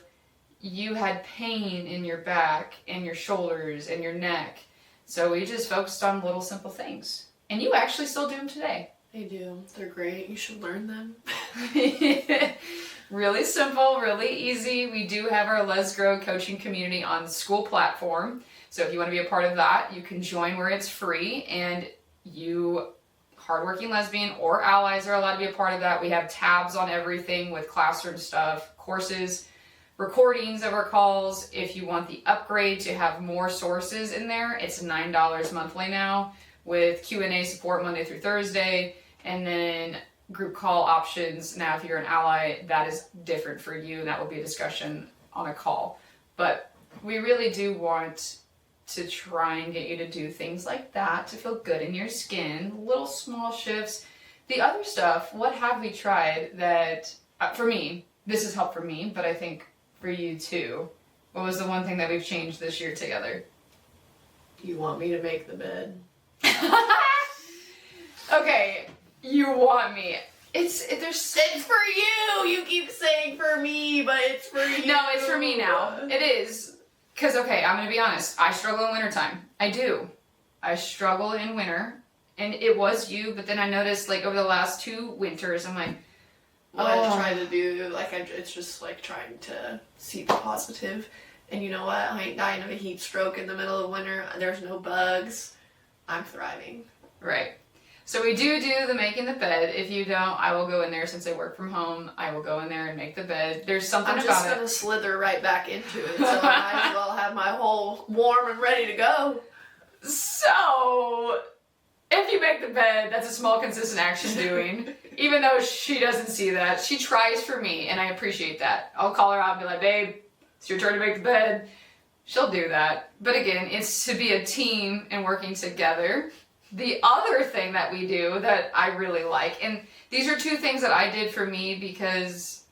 you had pain in your back and your shoulders and your neck. So we just focused on little simple things. And you actually still do them today. They do. They're great. You should learn them. Really simple, really easy. We do have our Let's Grow coaching community on the school platform. So if you want to be a part of that, you can join where it's free. And you, hardworking lesbian or allies, are allowed to be a part of that. We have tabs on everything with classroom stuff, courses, recordings of our calls. If you want the upgrade to have more sources in there, it's $9 monthly now with Q&A support Monday through Thursday. And then group call options. Now, if you're an ally, that is different for you, and that will be a discussion on a call. But we really do want to try and get you to do things like that to feel good in your skin, little small shifts. The other stuff, what have we tried that, for me, this has helped for me, but I think for you too. What was the one thing that we've changed this year together? You want me to make the bed? Okay. You want me. It's for you! You keep saying for me, but it's for you. No, it's for me now. It is. Because, okay, I'm going to be honest. I struggle in wintertime. I do. I struggle in winter. And it was you, but then I noticed, like, over the last 2 winters, I'm like, what I try to do, like, it's just, like, trying to see the positive. And you know what? I ain't dying of a heat stroke in the middle of winter. There's no bugs. I'm thriving. Right. So we do the making the bed. If you don't, I will go in there since I work from home. I will go in there and make the bed. There's something about it. I'm just going to slither right back into it. So I might as well have my hole warm and ready to go. So, if you make the bed, that's a small, consistent action doing. Even though she doesn't see that. She tries for me, and I appreciate that. I'll call her out and be like, babe, it's your turn to make the bed. She'll do that. But again, it's to be a team and working together. The other thing that we do that I really like, and these are 2 things that I did for me because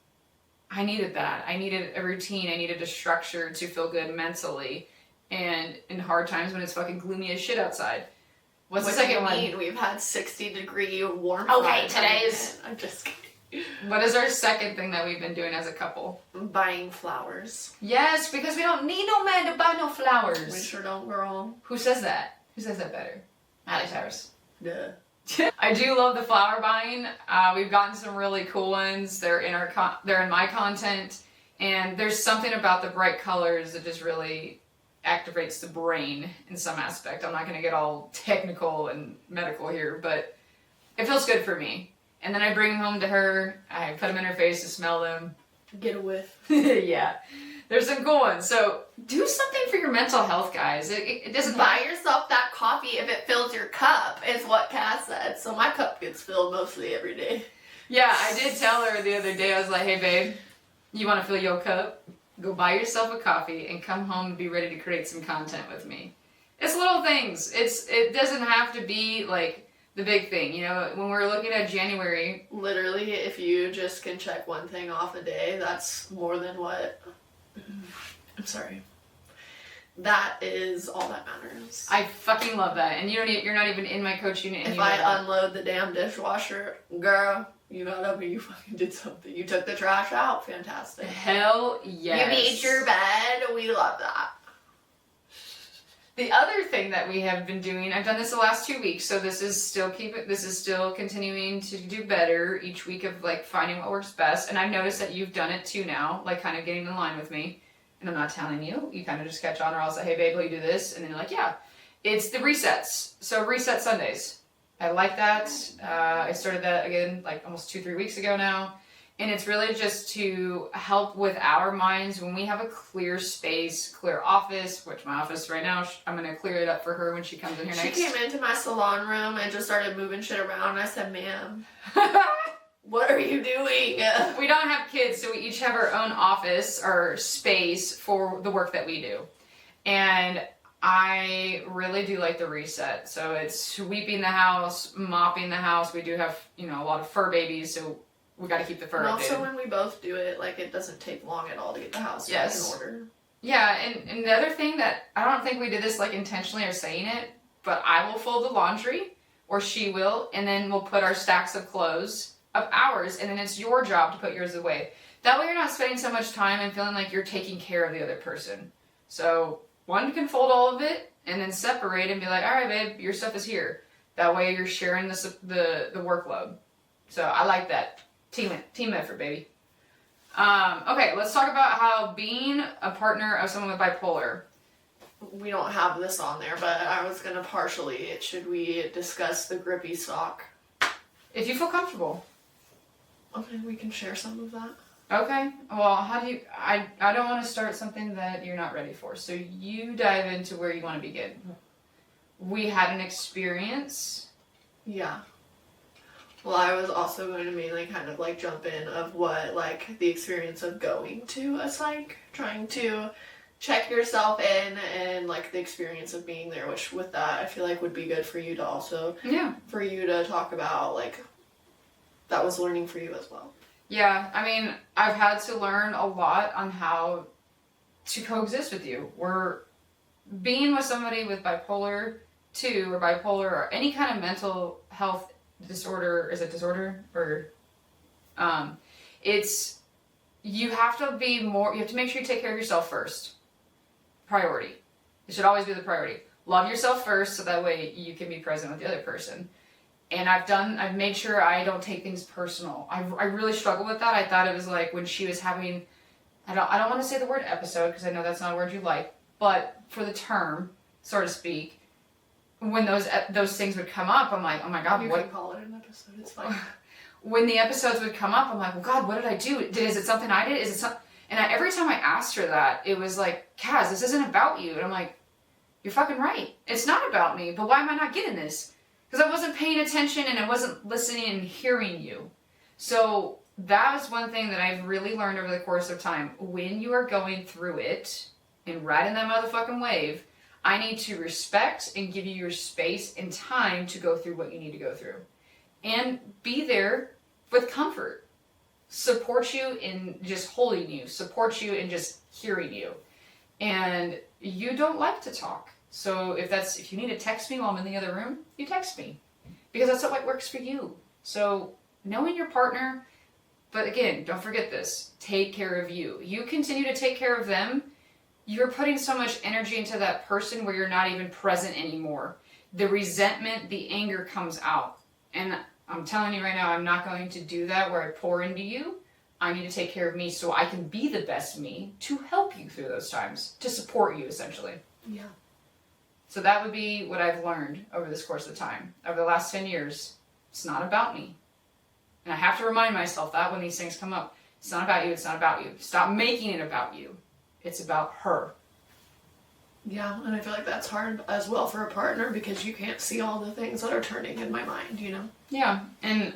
I needed that. I needed a routine. I needed a structure to feel good mentally. And in hard times when it's fucking gloomy as shit outside. What's the second one? We've had 60-degree warmth. Okay, today's... I'm just kidding. What is our second thing that we've been doing as a couple? Buying flowers. Yes, because we don't need no man to buy no flowers. We sure don't, girl. Who says that? Who says that better? Alex Harris. Duh. I do love the flower buying. We've gotten some really cool ones. They're in they're in my content, and there's something about the bright colors that just really activates the brain in some aspect. I'm not going to get all technical and medical here, but it feels good for me. and then I bring them home to her. I put them in her face to smell them. Get a whiff. Yeah. There's some cool ones. So do something for your mental health, guys. It doesn't buy yourself that coffee if it fills your cup, is what Cass said. So my cup gets filled mostly every day. Yeah, I did tell her the other day, I was like, hey babe, you want to fill your cup? Go buy yourself a coffee and come home and be ready to create some content with me. It's little things. It doesn't have to be like the big thing. You know, when we're looking at January. Literally, if you just can check one thing off a day, that's more than what... I'm sorry. That is all that matters. I fucking love that. And you're not even in my coaching. And if I unload the damn dishwasher, girl, you got up and you fucking did something. You took the trash out. Fantastic. Hell yes. You made your bed. We love that. The other thing that we have been doing, I've done this the last 2 weeks, so this is still continuing to do better each week of like finding what works best. And I've noticed that you've done it too now, like kind of getting in line with me. And I'm not telling you, you kind of just catch on, or I'll say, hey babe, will you do this? And then you're like, yeah. It's the resets. So reset Sundays. I like that. I started that again like almost 2-3 weeks ago now. And it's really just to help with our minds when we have a clear space, clear office, which my office right now, I'm going to clear it up for her when she comes in here next. She came into my salon room and just started moving shit around. And I said, ma'am, what are you doing? We don't have kids, so we each have our own office or space for the work that we do. And I really do like the reset. So it's sweeping the house, mopping the house. We do have, a lot of fur babies, so we got to keep the fur updated. Also, when we both do it, like, it doesn't take long at all to get the house back in order. Yeah, and the other thing that, I don't think we did this, like, intentionally or saying it, but I will fold the laundry, or she will, and then we'll put our stacks of clothes of ours, and then it's your job to put yours away. That way you're not spending so much time and feeling like you're taking care of the other person. So, one can fold all of it, and then separate and be like, all right, babe, your stuff is here. That way you're sharing the workload. So, I like that. Team effort, baby. Okay, let's talk about how being a partner of someone with bipolar. We don't have this on there, but I was going to partially. Should we discuss the grippy sock? If you feel comfortable. Okay, we can share some of that. Okay, well, how do you... I don't want to start something that you're not ready for, so you dive into where you want to begin. We had an experience. Yeah. Well, I was also going to mainly kind of like jump in of what like the experience of going to a psych, trying to check yourself in, and like the experience of being there, which with that I feel like would be good for you to also, for you to talk about, like, that was learning for you as well. Yeah, I mean, I've had to learn a lot on how to coexist with you. We're being with somebody with bipolar 2 or bipolar or any kind of mental health disorder. Is it disorder? Or it's, you have to make sure you take care of yourself first. Priority. It should always be the priority. Love yourself first, so that way you can be present with the other person. And I've made sure I don't take things personal. I really struggle with that. I thought it was like when she was having, I don't want to say the word episode because I know that's not a word you like, but for the term, so to speak, when those things would come up, I'm like, oh my God, you what? can call it an episode. It's fine. When the episodes would come up, I'm like, well, God, what did I do? Is it something I did? Is it something? And every time I asked her that, it was like, Kaz, this isn't about you. And I'm like, you're fucking right. It's not about me, but why am I not getting this? Because I wasn't paying attention and I wasn't listening and hearing you. So that was one thing that I've really learned over the course of time. When you are going through it and riding that motherfucking wave, I need to respect and give you your space and time to go through what you need to go through. And be there with comfort. Support you in just holding you. Support you in just hearing you. And you don't like to talk. So if you need to text me while I'm in the other room, you text me. Because that's what works for you. So knowing your partner, but again, don't forget this. Take care of you. You continue to take care of them. You're putting so much energy into that person where you're not even present anymore. The resentment, the anger comes out. And I'm telling you right now, I'm not going to do that where I pour into you. I need to take care of me so I can be the best me to help you through those times, to support you essentially. Yeah. So that would be what I've learned over this course of time. Over the last 10 years, it's not about me. And I have to remind myself that when these things come up. It's not about you, it's not about you. Stop making it about you. It's about her. Yeah, and I feel like that's hard as well for a partner because you can't see all the things that are turning in my mind, you know? Yeah, and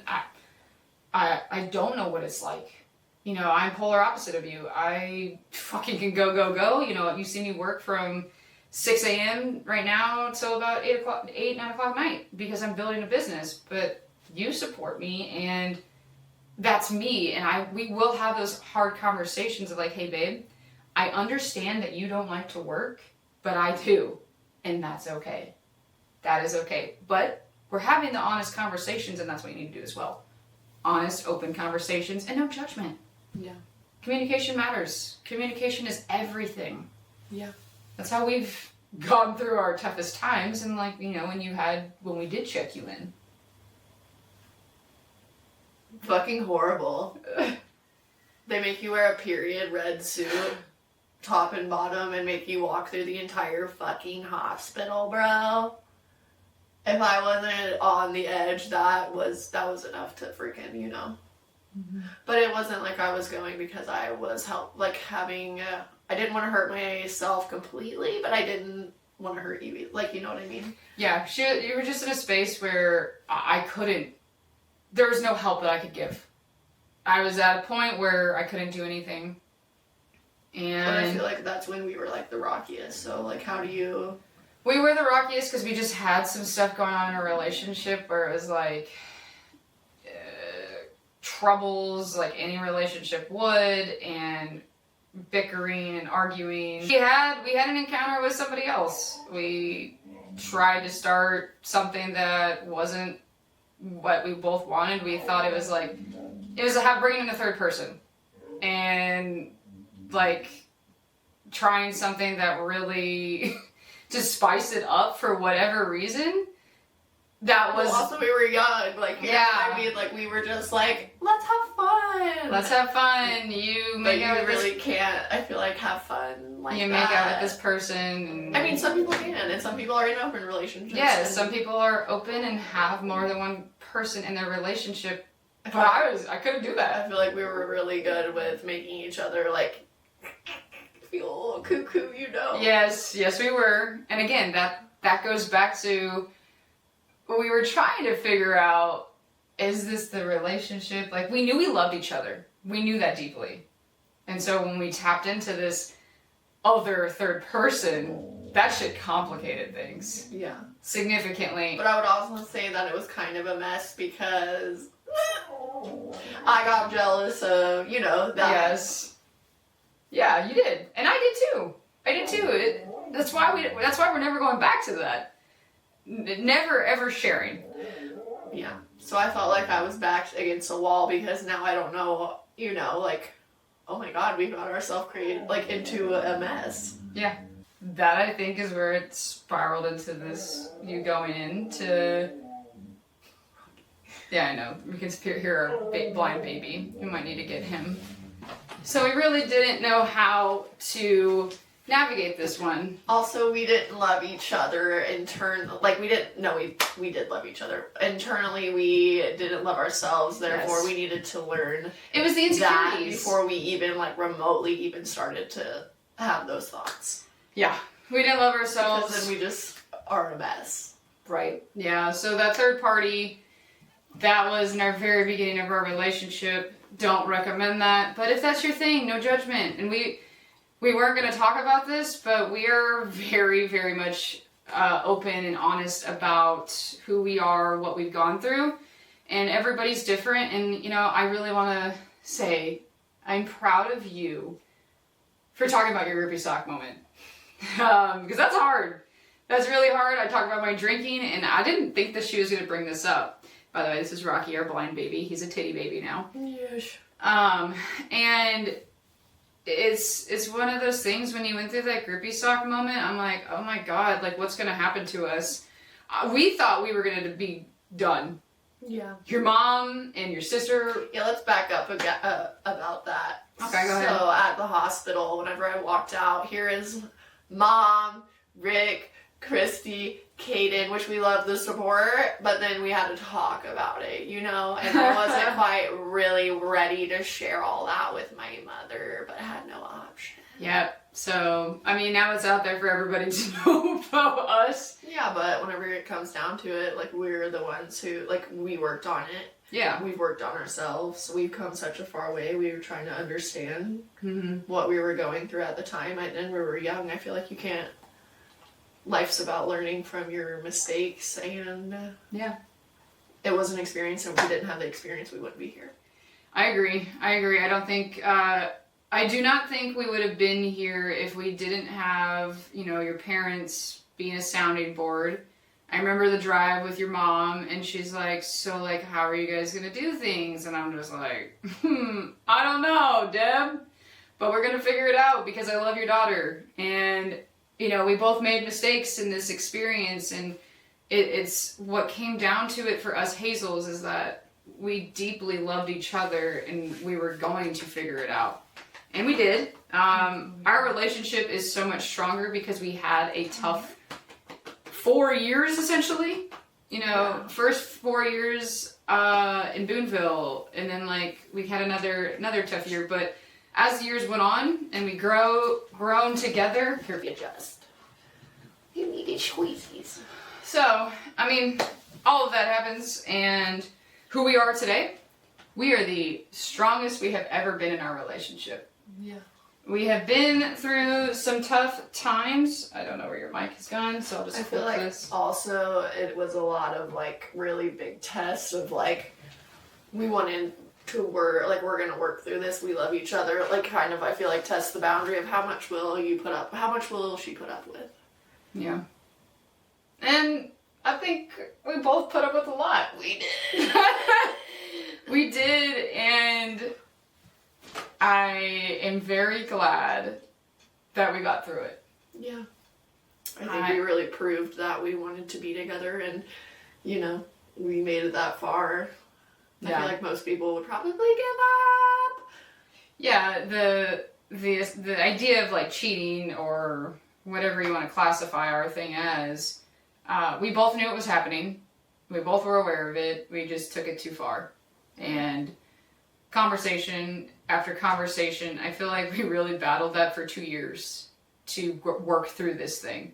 I don't know what it's like. You know, I'm polar opposite of you. I fucking can go. You know, you see me work from 6 a.m. right now till about 9 o'clock at night because I'm building a business. But you support me, and that's me. And we will have those hard conversations of like, hey, babe, I understand that you don't like to work, but I do. And that's okay. That is okay. But we're having the honest conversations, and that's what you need to do as well. Honest, open conversations, and no judgment. Yeah. Communication matters. Communication is everything. Yeah. That's how we've gone through our toughest times, and like, you know, when we did check you in. Fucking horrible. They make you wear a period red suit, top and bottom, and make you walk through the entire fucking hospital, bro. If I wasn't on the edge, that was enough to freaking, you know. Mm-hmm. But it wasn't like I was going because I was I didn't want to hurt myself completely, but I didn't want to hurt you, like, you know what I mean? Yeah, you were just in a space where I couldn't, there was no help that I could give. I was at a point where I couldn't do anything. And but I feel like that's when we were like the rockiest, so like how do you... We were the rockiest because we just had some stuff going on in our relationship where it was like troubles like any relationship would, and bickering and arguing. We had an encounter with somebody else. We tried to start something that wasn't what we both wanted. We thought it was bringing in a third person and like trying something that really to spice it up for whatever reason. That was... Well, also we were young, like, you know what I mean? Like, we were just like, let's have fun! Let's have fun. You make out with really can't, I feel like, have fun like you that. make out with this person. I mean, some people can, and some people are in open relationships. Yes, some people are open and have more than one person in their relationship. But I couldn't do that. I feel like we were really good with making each other, like, feel a little cuckoo, you know? Yes, we were. And again, that goes back to... we were trying to figure out, is this the relationship? Like, we knew we loved each other. We knew that deeply. And so when we tapped into this other third person, that shit complicated things. Yeah. Significantly. But I would also say that it was kind of a mess because I got jealous of, you know, that. Yes. Yeah, you did. And I did too. That's why we're never going back to that. Never ever sharing. Yeah. So I felt like I was backed against a wall because now I don't know, you know, like, oh my god, we got ourselves created, like, into a mess. Yeah. That, I think, is where it spiraled into this, you going into... Yeah, I know. We can hear our blind baby. We might need to get him. So we really didn't know how to navigate this one. Also, we didn't love each other internally. Like, we did love each other. Internally, we didn't love ourselves. Therefore, we needed to learn it was the insecurities that before we even, like, remotely even started to have those thoughts. Yeah. We didn't love ourselves. Because then we just are a mess. Right. Yeah, so that third party, that was in our very beginning of our relationship. Don't recommend that. But if that's your thing, no judgment. And we weren't going to talk about this, but we are very, very much open and honest about who we are, what we've gone through. And everybody's different. And, you know, I really want to say I'm proud of you for talking about your groupie sock moment. Because that's hard. That's really hard. I talk about my drinking, and I didn't think that she was going to bring this up. By the way, this is Rocky, our blind baby. He's a titty baby now. Yes. And it's one of those things when you went through that groupie sock moment, I'm like, oh my god, like, what's going to happen to us? We thought we were going to be done. Yeah. Your mom and your sister. Yeah, let's back up about that. Okay, go ahead. So at the hospital, whenever I walked out, here is Mom, Rick, Christy, Kaden, which we love the support, but then we had to talk about it, you know, and I wasn't quite really ready to share all that with my mother, but I had no option. Yep. So, I mean, now it's out there for everybody to know about us. Yeah, but whenever it comes down to it, like, we're the ones who, like, we worked on it. Yeah. We've worked on ourselves. We've come such a far way. We were trying to understand Mm-hmm. what we were going through at the time, and we were young. I feel like you can't. Life's about learning from your mistakes, and yeah, it was an experience, and if we didn't have the experience, we wouldn't be here. I agree. I don't think, I do not think we would have been here if we didn't have, you know, your parents being a sounding board. I remember the drive with your mom, and she's like, so, like, how are you guys going to do things? And I'm just like, I don't know, Deb, but we're going to figure it out because I love your daughter. And, you know, we both made mistakes in this experience, and it's what came down to it for us Hazels is that we deeply loved each other, and we were going to figure it out. And we did. Our relationship is so much stronger because we had a tough 4 years, essentially. You know, first 4 years in Boonville, and then, like, we had another tough year. But as the years went on, and we grown together, Here we adjust. You needed squeezies. So, I mean, all of that happens, and who we are today, we are the strongest we have ever been in our relationship. Yeah. We have been through some tough times. I don't know where your mic has gone, so I'll just I feel flip like this. also it was a lot of, like, really big tests of, like, we wanted to work, like, we're gonna work through this, we love each other, like, kind of, I feel like, test the boundary of how much will you put up, how much will she put up with. Yeah. And I think we both put up with a lot. We did. We did, and I am very glad that we got through it. Yeah. I think we really proved that we wanted to be together, and, you know, we made it that far. Yeah. I feel like most people would probably give up. Yeah, the idea of, like, cheating or whatever you want to classify our thing as, we both knew it was happening. We both were aware of it. We just took it too far. And conversation after conversation, I feel like we really battled that for 2 years to work through this thing.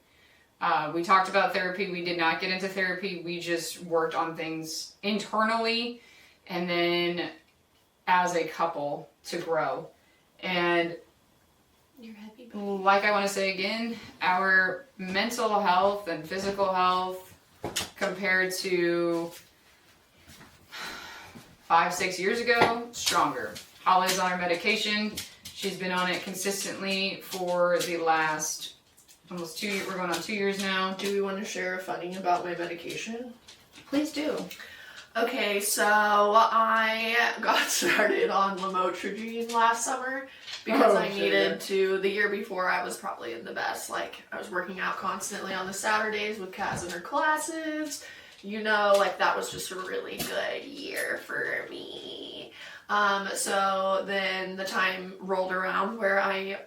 We talked about therapy. We did not get into therapy. We just worked on things internally and then as a couple to grow. And You're happy. like I want to say again, our mental health and physical health compared to 5-6 years ago, stronger. Holly's on her medication. She's been on it consistently for the last almost 2 years. We're going on 2 years now. Do we want to share a funny about my medication? Please do. Okay, so I got started on lamotrigine last summer because I needed to. The year before, I was probably in the best. Like, I was working out constantly on the Saturdays with Kaz in her classes. You know, like, that was just a really good year for me. So then the time rolled around where I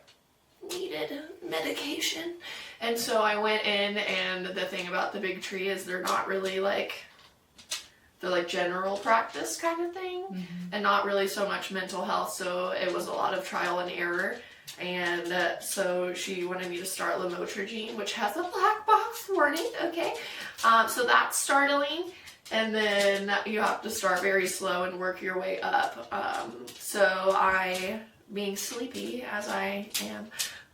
needed medication. And so I went in, and the thing about the big tree is they're not really, like, the, like, general practice kind of thing, and not really so much mental health, so it was a lot of trial and error. And so she wanted me to start lamotrigine, which has a black box warning, okay? So that's startling, and then you have to start very slow and work your way up. So I, being sleepy as I am,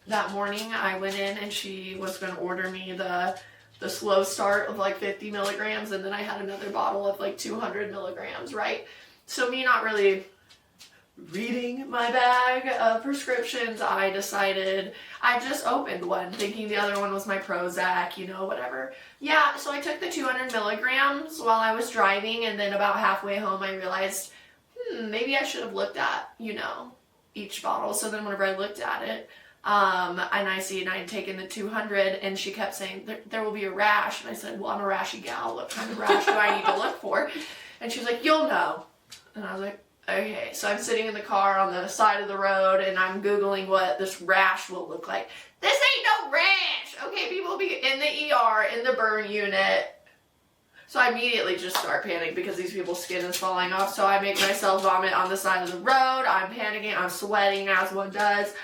that morning I went in and she was going to order me the slow start of like 50 milligrams, and then I had another bottle of like 200 milligrams, right? So me not really reading my bag of prescriptions, I decided, I just opened one thinking the other one was my Prozac, you know, whatever. Yeah, so I took the 200 milligrams while I was driving, and then about halfway home I realized, maybe I should have looked at, you know, each bottle. So then whenever I looked at it, and I see, and I had taken the 200, and she kept saying, there will be a rash. And I said, well, I'm a rashy gal. What kind of rash do I need to look for? And she was like, you'll know. And I was like, okay. So I'm sitting in the car on the side of the road, and I'm Googling what this rash will look like. This ain't no rash, okay, people be in the ER, in the burn unit. So I immediately just start panicking because these people's skin is falling off. So I make myself vomit on the side of the road. I'm panicking. I'm sweating as one does.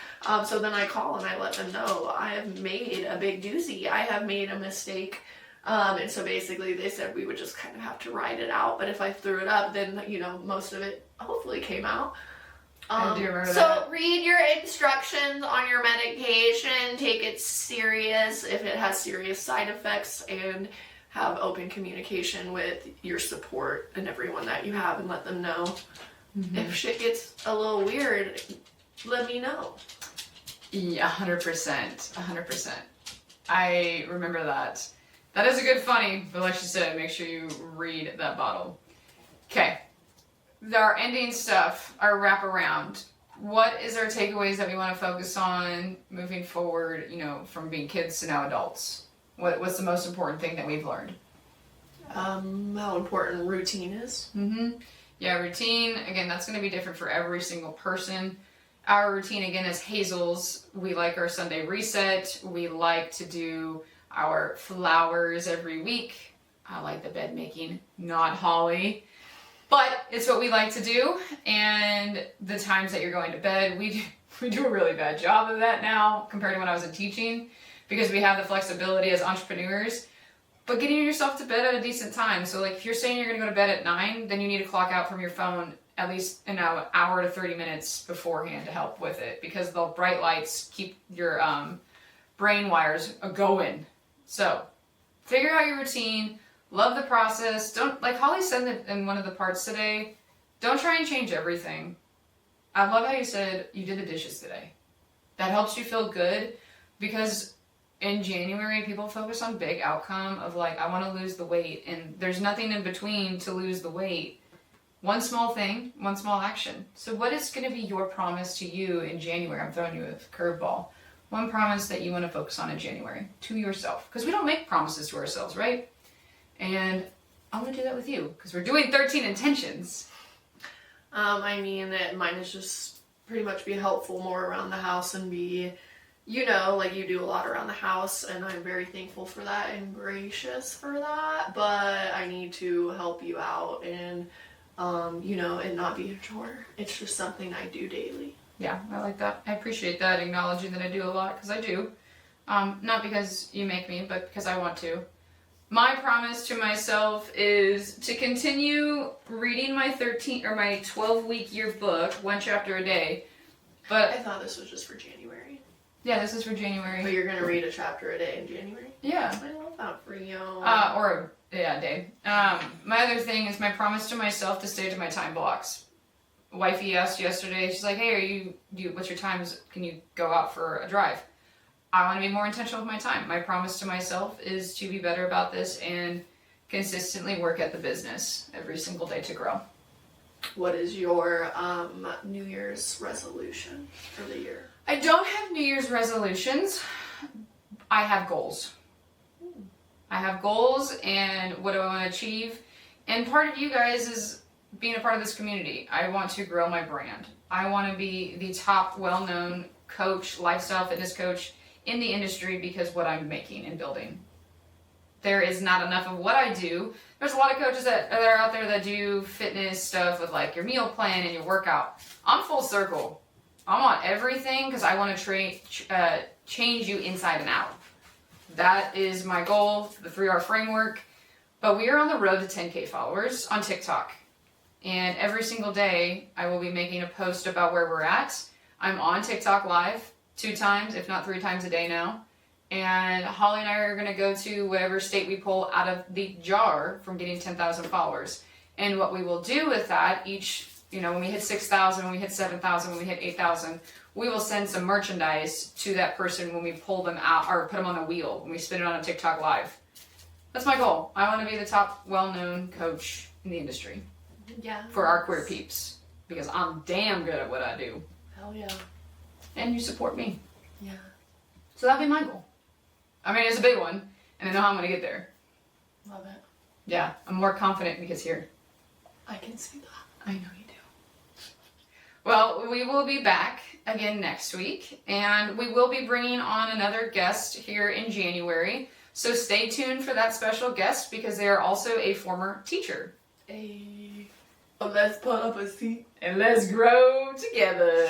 So then I call and I let them know I have made a big doozy. I have made a mistake. And so basically they said we would just kind of have to ride it out. But if I threw it up, then, you know, most of it hopefully came out. I do remember so that. read your instructions on your medication. Take it serious if it has serious side effects, and have open communication with your support and everyone that you have, and let them know. Mm-hmm. If shit gets a little weird, let me know. Yeah, 100%. 100%. I remember that. That is a good funny, but like she said, make sure you read that bottle. Okay. Our ending stuff, our wraparound. What is our takeaways that we want to focus on moving forward, you know, from being kids to now adults? What's the most important thing that we've learned? How important routine is. Mm-hmm. Yeah, routine, again, that's going to be different for every single person. Our routine, again, is Hazel's. We like our Sunday reset. We like to do our flowers every week. I like the bed making, not Holly. But it's what we like to do. And the times that you're going to bed, we do a really bad job of that now compared to when I was in teaching, because we have the flexibility as entrepreneurs. But getting yourself to bed at a decent time. So like if you're saying you're going to go to bed at 9, then you need to clock out from your phone at least an hour to 30 minutes beforehand to help with it, because the bright lights keep your brain wires going. So figure out your routine. Love the process. Don't, like Holly said in one of the parts today, don't try and change everything. I love how you said you did the dishes today. That helps you feel good, because in January, people focus on big outcome of like, I want to lose the weight, and there's nothing in between to lose the weight. One small thing, one small action. So what is going to be your promise to you in January? I'm throwing you a curveball. One promise that you want to focus on in January to yourself, because we don't make promises to ourselves, right? And I want to do that with you, because we're doing 13 intentions. I mean, mine is just pretty much be helpful more around the house and be, you know, like you do a lot around the house, and I'm very thankful for that and gracious for that, but I need to help you out and, you know, and not be a chore. It's just something I do daily. Yeah, I like that. I appreciate that, acknowledging that I do a lot, because I do. Not because you make me, but because I want to. My promise to myself is to continue reading my 12-week year book, one chapter a day. But I thought this was just for January. Yeah, this is for January. But you're gonna read a chapter a day in January? Yeah. I love that for you. Yeah, day. My other thing is my promise to myself to stay to my time blocks. Wifey asked yesterday, she's like, hey, what's your times? Can you go out for a drive? I want to be more intentional with my time. My promise to myself is to be better about this and consistently work at the business every single day to grow. What is your New Year's resolution for the year? I don't have New Year's resolutions. I have goals. I have goals, and what do I want to achieve? And part of you guys is being a part of this community. I want to grow my brand. I want to be the top well-known coach, lifestyle fitness coach in the industry, because what I'm making and building. There is not enough of what I do. There's a lot of coaches that are out there that do fitness stuff with like your meal plan and your workout. I'm full circle. I want everything, because I want to change you inside and out. That is my goal, the 3R framework. But we are on the road to 10K followers on TikTok. And every single day, I will be making a post about where we're at. I'm on TikTok live 2 times, if not 3 times a day now. And Holly and I are going to go to whatever state we pull out of the jar from getting 10,000 followers. And what we will do with that, when we hit 6,000, when we hit 7,000, when we hit 8,000, we will send some merchandise to that person when we pull them out, or put them on the wheel, when we spin it on a TikTok live. That's my goal. I want to be the top well-known coach in the industry. Yeah. For our queer peeps. Because I'm damn good at what I do. Hell yeah. And you support me. Yeah. So that'll be my goal. I mean, it's a big one, and I know how I'm going to get there. Love it. Yeah, I'm more confident because here. I can see that. I know you do. Well, we will be back again next week, and we will be bringing on another guest here in January. So stay tuned for that special guest because they are also a former teacher. Hey, let's put up a seat And let's grow together.